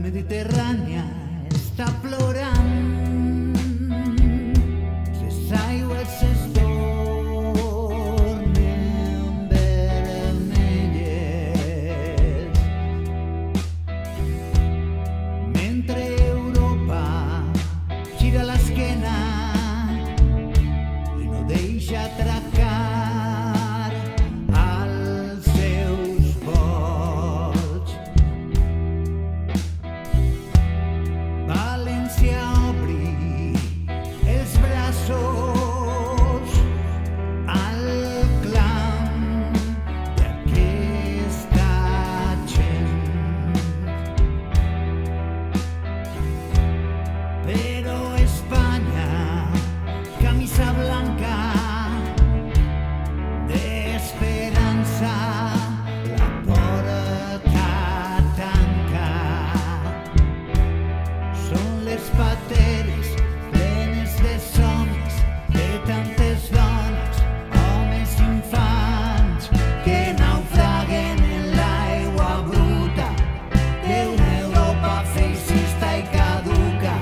Mediterrània està plorant, les aigües es tornen vermelles, mentre Europa gira l'esquena i no deixa atracar als seus ports. València obri els braços al clam d'aquesta gent, però Espanya, camisa blanca d'esperança, la porta tanca. Són les pateres plenes de somnis de tantes dones, homes i infants que naufraguen en l'aigua bruta d'una Europa feixista i caduca,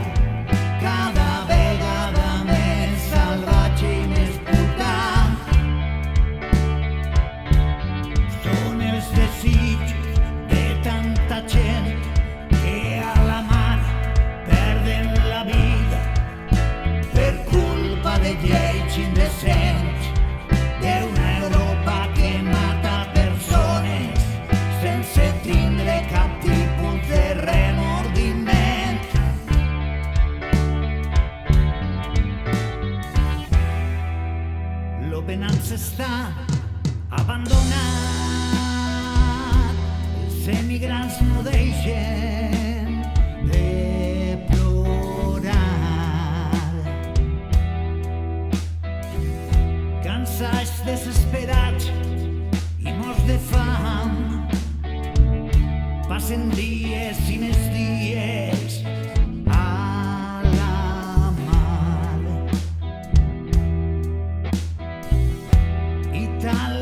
cada vegada més salvatge i més puta. Són els desitjos de tanta gent que a la mar perden la vida per culpa de lleis indecents d'una Europa que mata persones sense tindre cap tipus de remordiment. L'Open Arms està abandonat, els emigrants no deixen de plorar, cansats, desesperats i morts de fam, passen dies i més dies a la mar i tal